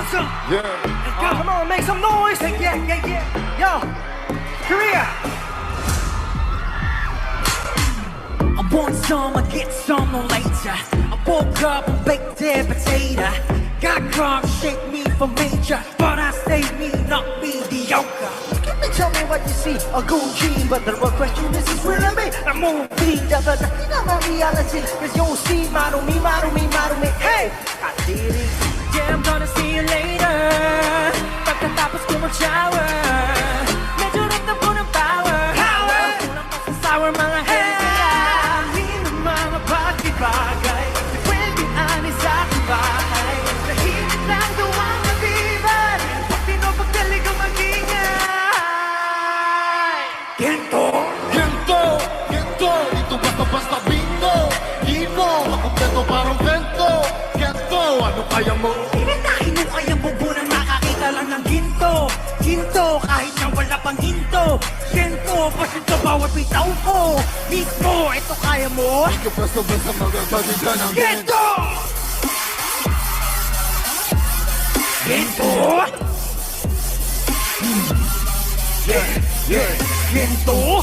awesome. Yeah. Come on, make some noise. Yeah. Yo, Korea. I want some, I get some, no later. I woke up and baked a potato. Got crunk, shake me for major, but I stay me, not mediocre. Can you tell me what you see? A Gucci, but the real question is really me. A movie, dapat na reality. Cause you'll see, marumi. Hey, I did it. Yeah, I'm gonna see you later. Pagkatapos ko mag-shower, medyo ramdam ko ng power. Kulang pa sa sour mga hair. Hindi ng mga bagay-bagay. Di pwede ani sa aking bahay. Nahihit lang daw ang matibay. Pag pinapagaling ang magingay. Gento! Dito basta-basta bingo! Dino! Makumpleto parang vento! Gento! Ano kaya mo? Pinatahin mo kayang bubunang nakakita lang ng ginto. Ginto, kahit na wala pang hinto. Gento, pasinto bawat bitaw ko. Mismo, ito kaya mo? Ikaw basta-basta magagagita ng Gento! Gento! Yeah! Gento!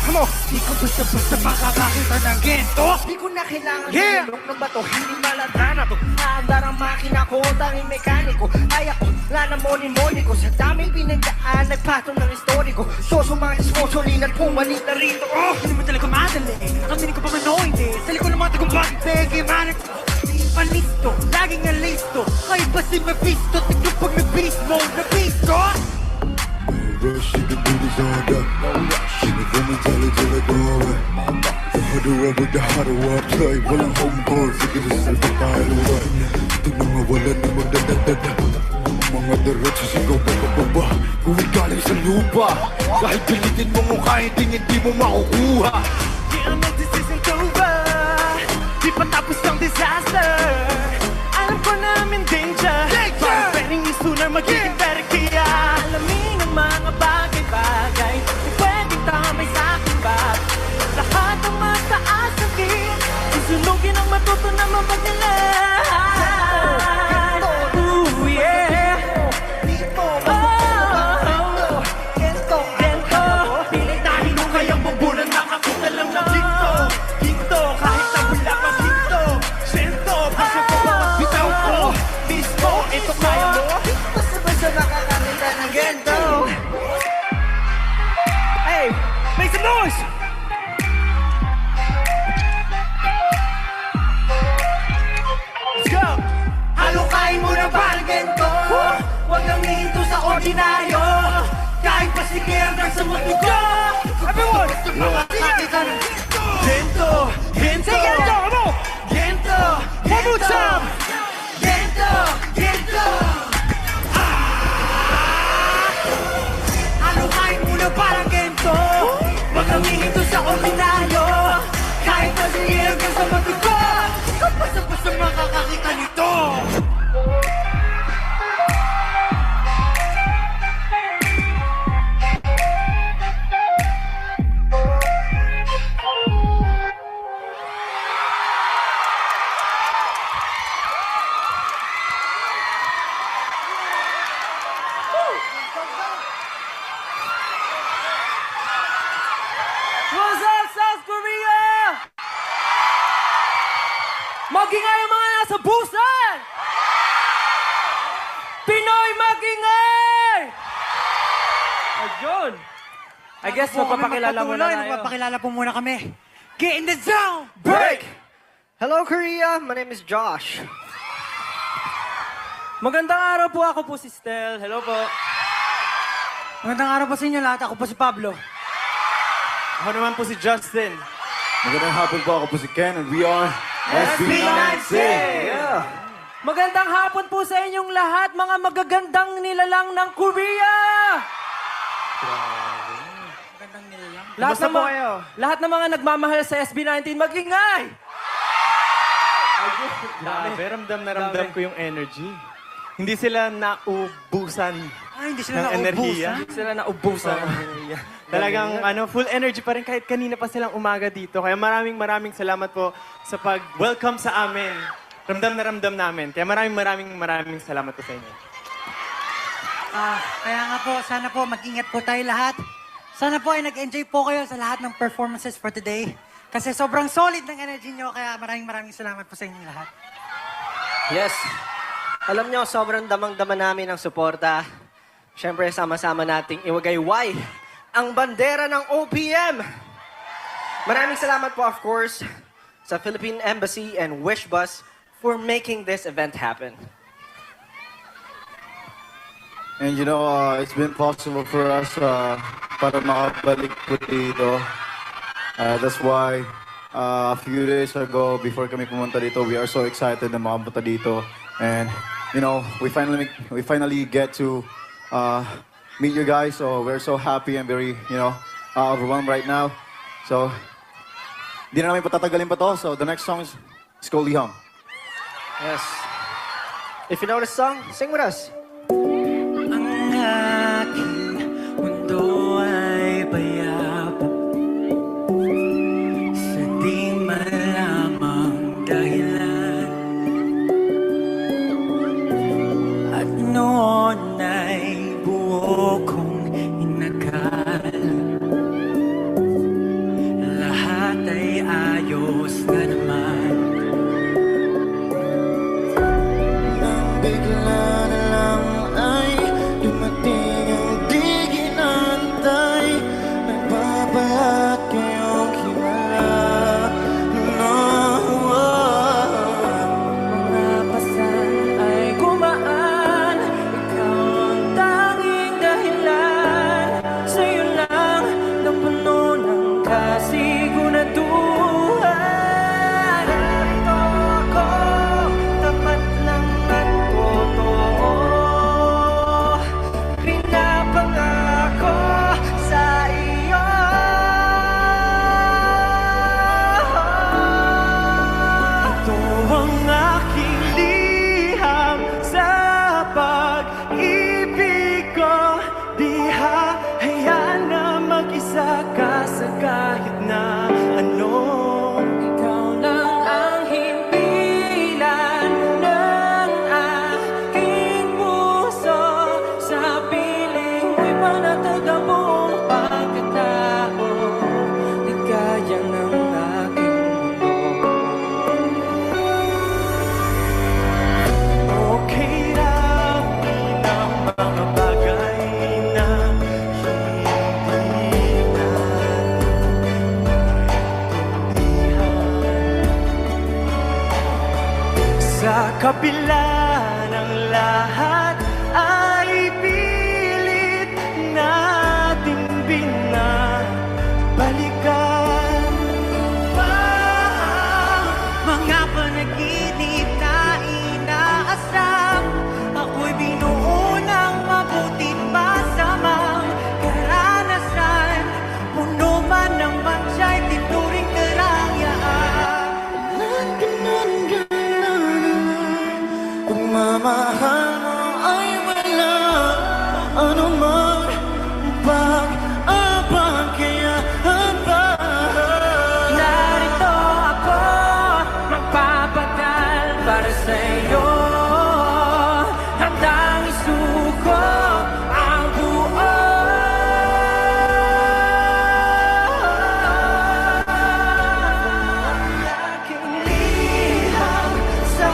Come on. Di ko basta-basta makakakita ng gento. Di ko na kailangan Yeah! ng ng bato. Hindi malata na to. Aandar ang makina ko, tanging mekaniko. Kaya ko, lana moni ko. Sa daming pinagdaan, nagpatong ng historiko. So sumanis mo, sulinan, pumalik na rito. Oh! Hindi naman talaga madali. Aminin ko pa man hindi. Sa likod ng mga tagumpag, pegi manik. Hindi pa listo, laging nga listo. Kahit ba si Mephisto, tignan pag nag-beast mode na pisto. Rush, the booty's on up. She be coming till I go away. The harder I work, the harder I play. While I'm home bored, figure this is the fire away. Tingnan mo wala na magdadadada. Mga diretso sigaw bababa. Kung galing sa lupa, kahit pilitin mo mukha, hindi mo makukuha. Yeah, no, this isn't over. Di pa tapos ang disaster. Alam ko na I'm in danger. Parang pwedeng sooner magiging better. Kaya alamin ang mga bagay-bagay. Di pwedeng tamay sa aking bag. Lahat ang mataas ang king. Susunugin ang matuto na mapagdala. Ooh, yeah. Gento. Pinitahin mo kayang bubunan. Nakakita lang ng ginto. Kahit na wala pang ginto. Gento. Basta ko mga bitaw ko. Mismo, ito kaya mo. Basta nakakakita ng gento. Hey, make some noise! Let's go! Halukain mo na parang gento. Huwag kang hihinto sa ordinaryo. Kahit pa si Gerda sa mundo ko. Everyone! Makakakita ng gento. Say gento, come on! Gento! One more time! Gento! Halukain mo na parang gento. Huwag kang hihinto sa ordinaryo. Kahit pa si Gerda sa mundo ko. Basta makakakita nito. What's up, South Korea? Magingay ang mga nasa Busan! Pinoy magingay! Ayun! I guess magpapakilala mo na tayo. Magpapakilala po muna kami. Get in the zone! Break! Hello, Korea. My name is Josh. Magandang araw po, ako po si Stel. Hello po. Magandang araw po sa inyo lahat. Ako po si Pablo. Ako naman po si Justin. Magandang hapon po, ako po si Ken, and we are SB19! Yeah. Magandang hapon po sa inyong lahat, mga magagandang nilalang ng Korea! Magandang nilalang. Lahat ng, lahat ng mga nagmamahal sa SB19, mag-ingay! Grabe, ramdam na ramdam ko yung energy. Hindi sila naubusan. Ay, hindi sila ng enerhiya. Sila naubusan. Talagang full energy pa rin kahit kanina pa silang umaga dito. Kaya maraming salamat po sa pag-welcome sa amin. Ramdam na ramdam namin. Kaya maraming salamat po sa inyo. Kaya nga po, sana po mag-ingat po tayo lahat. Sana po ay nag-enjoy po kayo sa lahat ng performances for today. Kasi sobrang solid ng energy nyo, kaya maraming salamat po sa inyo lahat. Yes. Alam nyo, sobrang damang-dama namin ang suporta. Siyempre, sama-sama nating iwagayway ang bandera ng OPM. Maraming salamat po, of course, sa Philippine Embassy and Wishbus for making this event happen. And you know, it's been possible for us para makabalik po dito. That's why a few days ago, before kami pumunta dito, we are so excited na makapunta dito. And you know, we finally get to meet you guys. So we're so happy and very, overwhelmed right now. So, di na namin patatagalin pa to. So the next song is called Liham. Yes. If you know the song, sing with us. Ang aking mundo ay bayabap sa di malamang dahilan. At noon ay buo kong inakala lahat ay ayos na naman. Nang bigla na lang ay dumating ang di ginantay. Nagbabalat kayong himala na Mga pasan ay gumaan, ikaw ang tanging dahilan. Sa'yo lang napuno ng kasiguraduhan. Narito ako, tapat lang at totoo. Pinapangako sa iyo. Ito ang aking liham sa pag-ibig ko. Di hahayaan na mag-isa ka sa kahit na ano. Ikaw lang ang himpilan ng aking puso. Sa piling mo'y panatag ang buong pagkatao. Ligaya ng aking mundo. Okay lang ang mga bagay na hindi sa kabila ng lahat ay pilit natin binabalikan pa. Mga panaginip na inaasam, ako'y binuo ng mabuti masamang karanasan. Puno man ng mansya'y tinuring karangyaan. pagmamahal mo ay wala. Ano man pag-abang kaya haba. Narito ako, magpapagal para sa'yo. Handang isuko ang buo. Aking liham sa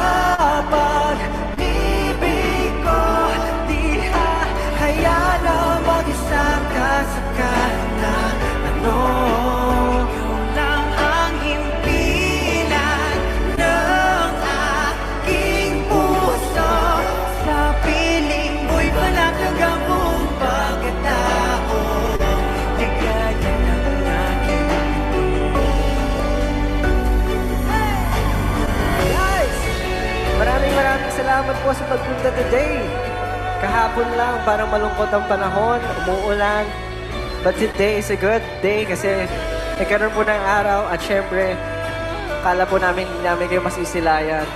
pag-ibig ko. Di hahayaan na mag-isa ka sa kahit na ano. Ikaw lang ang himpilan ng aking puso. Sa piling mo'y panatag ang buong pagkatao. Ligaya ng aking Guys, maraming salamat po sa pagpunta today. Kahapon lang, parang malungkot ang panahon, umuulan. But today is a good day kasi nagkaroon po ng araw at syempre, kala po namin hindi namin kayo masisilayan.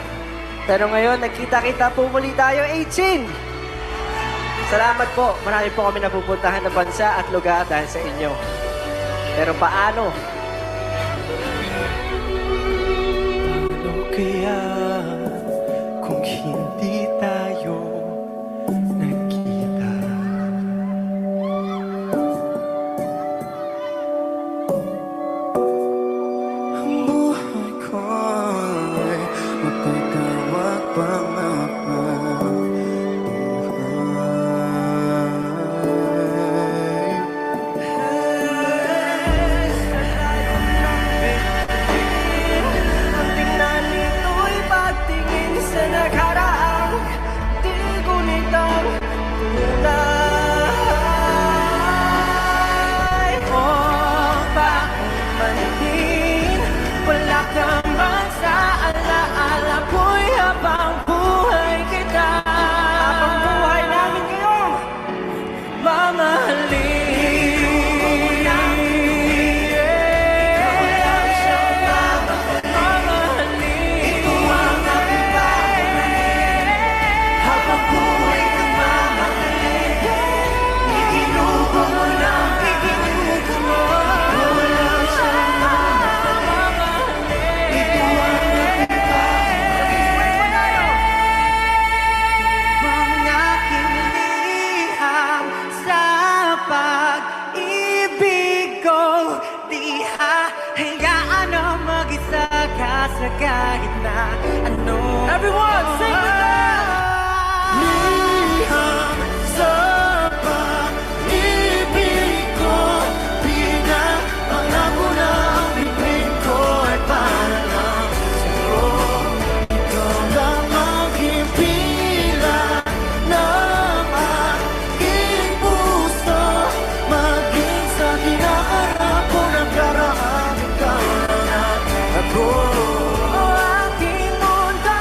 Pero ngayon, nagkita-kita po muli tayo, 18! Salamat po. Marami po kami napupuntahan na bansa at lugar dahil sa inyo. Pero paano? Paano kaya kung hindi tayo nagkita? Ang buhay ko'y mapatawag pa nga ba? Ang tingnan nito'y pagtingin sa nakaraang di gunitang tunay. O bakit man din wala kang man sa alaala ko'y habang buhay kita. Habang buhay namin kayong mamahalin. Ang aking liham sa pag-ibig ko, di hahayaan na mag-isa ka sa kahit na ano. Everyone, sing with us! Liham sa pag-ibig ko, pinapangako na ang bibig ko ay para lang sa'yo. Ikaw lang maging bilang ng aking puso, maging sa kinaharap ko nakaraan, ikaw na ako. O aking mundo.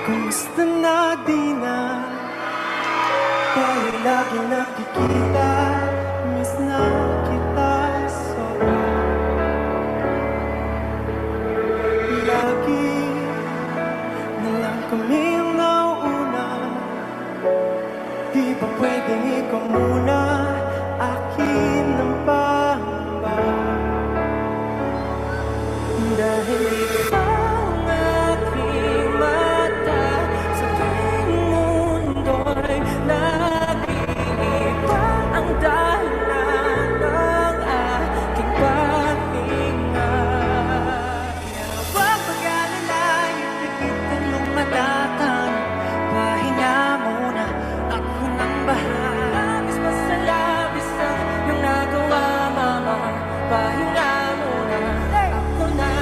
Kumusta na di na tayo lagi nakikita? Miss na kita sobra. Lagi na lang kami ang nauuna. Di ba pwedeng ikaw muna? Akin ang pangamba. Dahil ikaw ang aking mata sa tuwing mundo'y nag-iiba ang dahilan ng aking pahinga. Kaya huwag mag-alala, ipikit ang iyong matatang. Pahinga muna, ako nang bahala. Labis pa sa labis ang iyong nagawa, mama. Pahinga muna, ako na.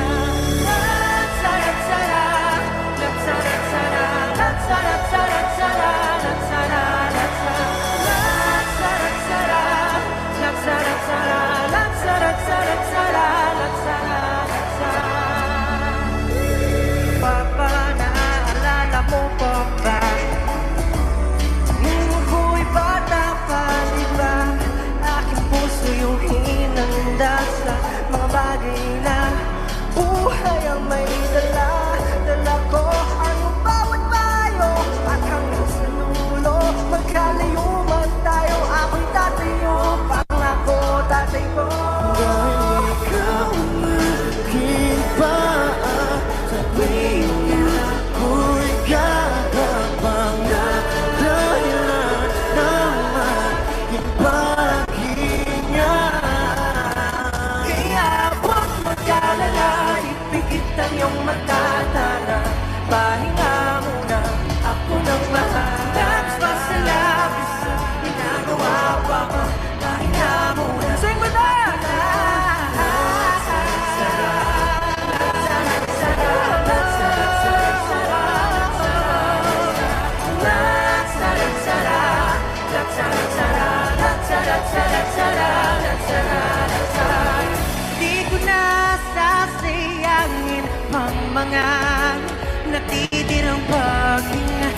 mga natitirang paghinga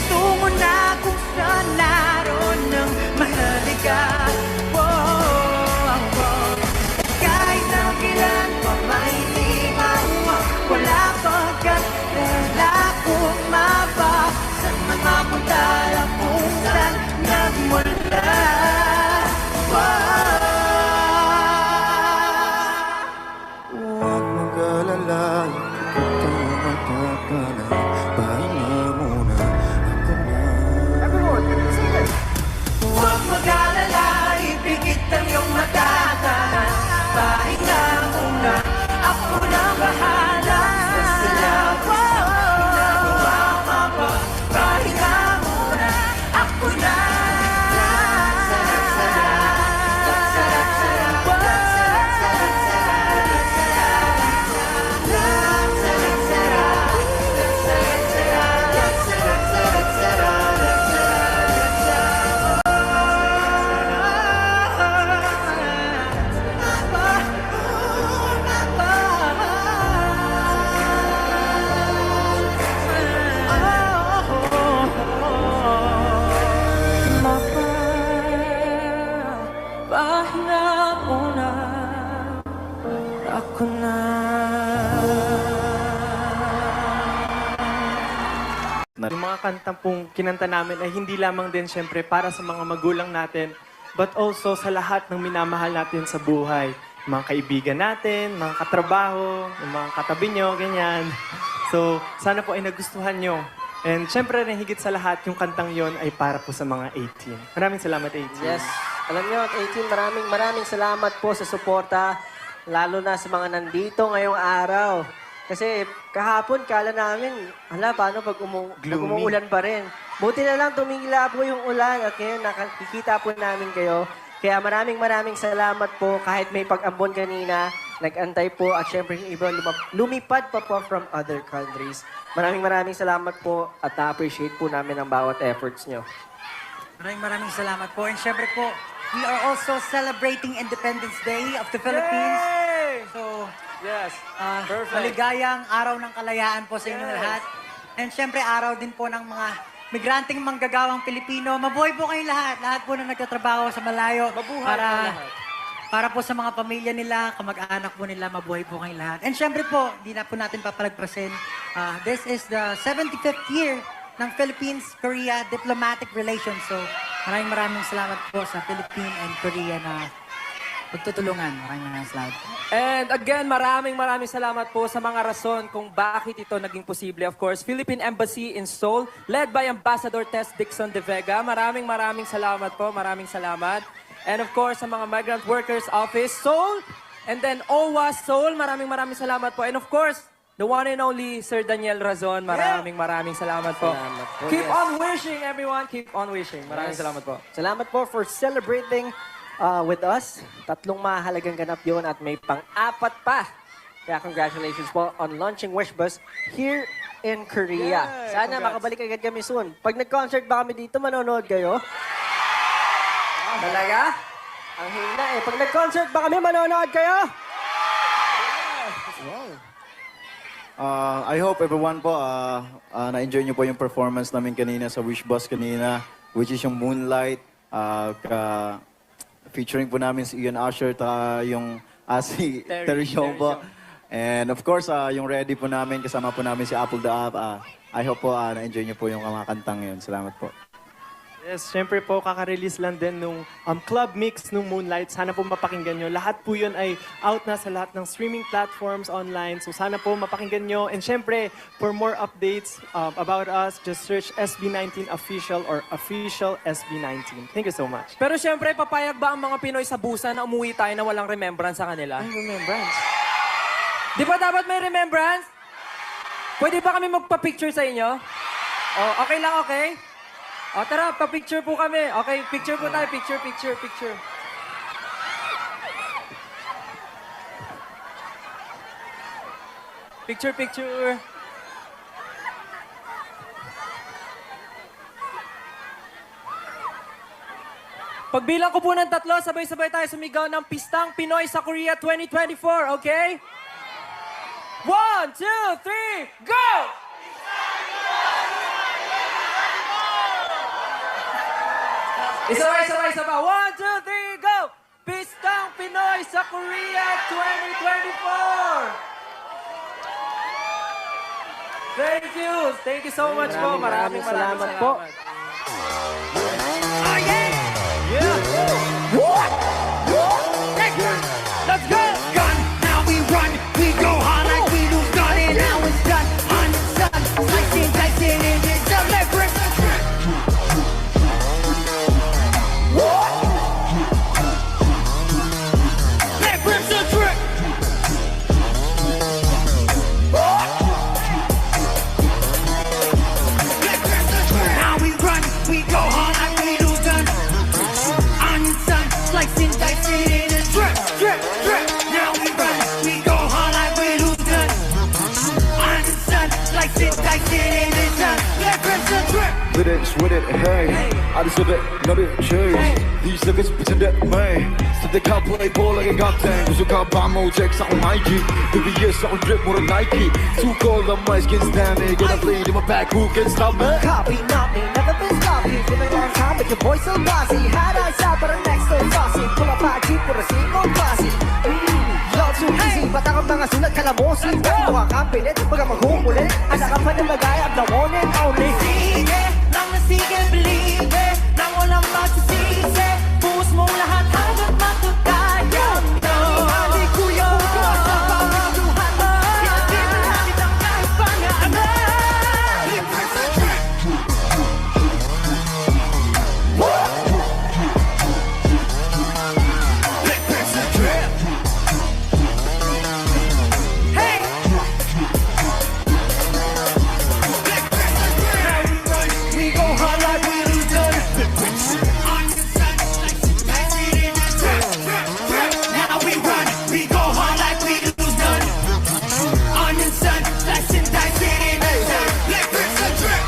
tungo na kung saan naroon ng mahalaga. Kahit na kailan pa may di mauwa, wala pagkat wala kong mabasa na mapunta lang kung saan nagmula. Huwag mag-alala, ikaw matatanay. Pahinga muna, ako na. Huwag mag-alala, ipikit ang iyong matata. Pahinga muna, ako na bahala. Ginagawa ka ba? Pahinga muna, ako na. Pahinga muna, ako na. Yung mga kantang pong kinanta namin ay hindi lamang din syempre para sa mga magulang natin, but also sa lahat ng minamahal natin sa buhay. Yung mga kaibigan natin, mga katrabaho, yung mga katabi nyo, ganyan. So, sana po ay nagustuhan nyo. And syempre rin higit sa lahat, yung kantang yon ay para po sa mga 18. Maraming salamat, 18. Yes. Alam nyo, at 18, maraming salamat po sa suporta, lalo na sa mga nandito ngayong araw. Kasi kahapon, kala namin, paano pag umuulan pa rin. Buti na lang, tumigila po yung ulan at ngayon nakikita po namin kayo. Kaya maraming salamat po kahit may pag-ambon kanina, nag-antay po at syempre yung iba lumipad pa po from other countries. Maraming salamat po at na-appreciate po namin ang bawat efforts nyo. Maraming salamat po. And syempre po, we are also celebrating Independence Day of the Philippines. So, Yes. Perfect. maligayang araw ng kalayaan po sa inyong lahat. And syempre, araw din po ng mga migranteng manggagawang Pilipino. Mabuhay po kayong lahat. Lahat po na nagtatrabaho sa malayo. Mabuhay po lahat. Para po sa mga pamilya nila, kamag-anak po nila, mabuhay po kayong lahat. And syempre po, di na po natin papalagpasin. This is the 75th year ng Philippines-Korea diplomatic relations. So, maraming salamat po sa Philippine and Korea na pagtutulungan. Maraming salamat po. And again, maraming salamat po sa mga rason kung bakit ito naging posible. Of course, Philippine Embassy in Seoul, led by Ambassador Tess Dixon de Vega. Maraming salamat po. Maraming salamat. And of course, sa mga Migrant Workers Office, Seoul. And then OWA Seoul, maraming salamat po. And of course, the one and only Sir Daniel Razon, maraming salamat po. Salamat po, Keep yes. on wishing, everyone. Keep on wishing. Maraming salamat po. Salamat po for celebrating with us. 3 mahalagang ganap yun at may pang-4 pa. Kaya congratulations po on launching Wishbus here in Korea. Yay! Sana Congrats. makabalik agad kami soon. Pag nag-concert ba kami dito, manonood kayo? Talaga? Ang hina eh. Pag nag-concert ba kami, manonood kayo? I hope everyone po na-enjoy nyo po yung performance namin kanina sa Wish Bus kanina, which is yung Moonlight. Featuring po namin si Ian Usher at yung si Terry Show po. And of course, yung ready po namin, kasama po namin si Apple the App. I hope po na-enjoy nyo po yung mga kantang yun. Salamat po. Yes, syempre po, kaka-release lang din nung club mix nung Moonlight. Sana po mapakinggan nyo. Lahat po yun ay out na sa lahat ng streaming platforms online. So sana po mapakinggan nyo. And syempre, for more updates about us, just search SB19 Official or Official SB19. Thank you so much. Pero syempre, papayag ba ang mga Pinoy sa busa na umuwi tayo na walang remembrance sa kanila? Remembrance. Di ba dapat may remembrance? Pwede ba kami magpa-picture sa inyo? Oh, okay lang, okay? O, tara, pa-picture po kami. Okay, picture po tayo. Picture. Picture. Pagbilang ko po ng 3, sabay-sabay tayo sumigaw ng Pistang Pinoy sa Korea 2024, okay? 1, 1, 2, 3, go! Isa pa. 1, 2, 3, go! Pistang Pinoy sa Korea 2024! Thank you! Thank you so much po. Maraming salamat po. Let's go! Gun, now we run, we go hard like we lose gun, and now it's done. On the sun, slicing, dicing, and it's electric. Electric's a trick. Now we run, we go hard like we lose gun. On the sun, slicing, dicing, and it's drip, drip, drip. Now we run, we go hard like we lose gun. On the sun, slicing, dicing, and it's electric's a trip. With it, hey. I deserve it, not it, change. These niggas pretend that man. So they can't play ball like a goddamn. Cause you can't buy more checks on Nike. Baby, yes, I'm drip more than Nike. Too cold, on my skin standing. Gonna bleed in my back, who can stop me? Copy, not me, never been sloppy. Been a long time, but your voice so bossy. Had eyes out, but her neck's so saucy. Pull up a jeep with a single bossy. Y'all too easy, ba't ako mga sulat kalamosi? Bakit mo kakampilit, baga maghumulit? Asa ka pa na magaya, the one and only. Sige, lang na sige, believe it. Nang walang magsisisi. Buhos mo lahat hanggang matutaya mo. Hindi ko yung sa pangaluhan mo. Hindi mo namin ang kahit pangalan. We go hard like we lose done. Now we run, we go hard like we lose done. Onion sun, slicing, dicing in the sun. Electric's a trip.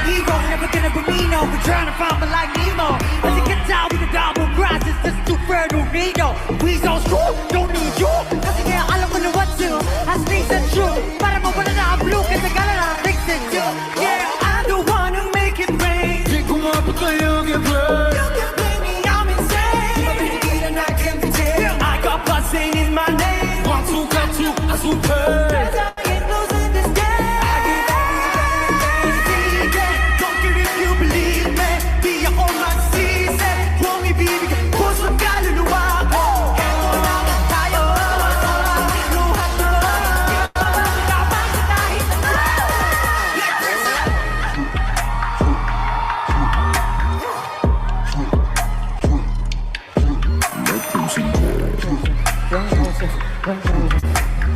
We go, never gonna be me, no. We're trying to find me like Nemo. As you can tell, we the double cross. It's just too fair to need, no. We so strong, don't need you. Kasi kaya alam ko na what to. As things are true. Para mawala na ang blue, kasi gala na things that do. Yeah, I'm the one who make it rain. Di ko mapatayang i-play. You can blame me, I'm insane. Di ba pinigilan na can pretend? I got buzzing in my name. Want to, got to, I super. Cause I ain't losing this game. I give everything. Don't care if you believe me. Di ako magsisi. Kung ibibigay, puso't kaluluwa ko. Eto lang tayo. Luhat mo. Kapag sa kahit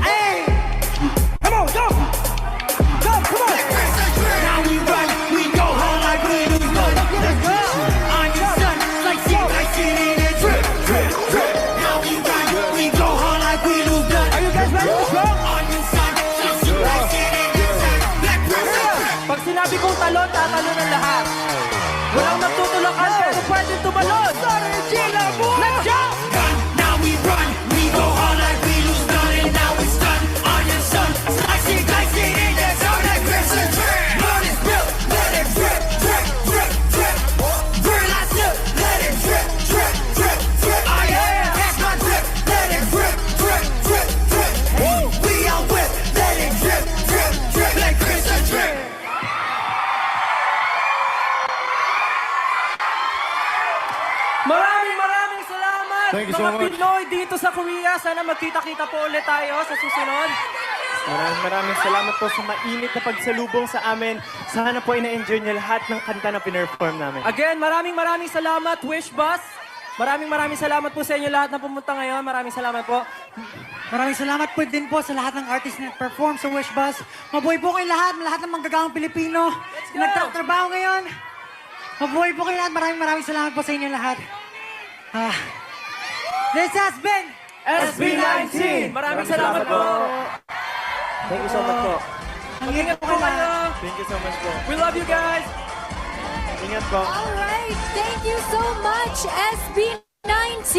Hey! Come on, go! Go, come on! Now we run, we go hard like we lose none. Let's go! On your sun, like see in a drip, drip, drip. Now we run, we go hard like we lose none. Are you guys ready to go? On your sun, like see in a sun. Black drip. Pag sinabi kong talon, tatalo ng lahat. Walang magtutulakan, pero pwede tumalon. Let's go! Now we run, we go hard like we lose none. And now it's done. On your sun, slicing, dicing in the sun. That grips a drip. Blood is built, let it drip, drip, drip, drip. Burn I slip, let it drip, drip, drip, drip. Oh yeah, that's my drip, let it drip, drip, drip, drip. We are whip, let it drip, drip, drip. Like Chris a drip. Maraming salamat Thank you so mga much. Pinoy dito sa Korea. Sana magkita-kita po ulit tayo sa susunod. Maraming salamat po sa mainit na pagsalubong sa amin. Sana po ina-enjoy niyo lahat ng kanta na pinerform namin. Again, maraming salamat, Wish Bus. Maraming salamat po sa inyo lahat na pumunta ngayon. Maraming salamat po. Maraming salamat po din po sa lahat ng artist na perform sa Wish Bus. Mabuhay po kayo lahat ng manggagawang Pilipino. Nagtatrabaho ngayon. Mabuhay po kayo lahat. Maraming salamat po sa inyo lahat. This has been SB19. Maraming salamat po. Thank you so much po. ang Ingat po kayo. Thank you so much po. We love you guys. Ingat po. All right. Thank you so much, SB19.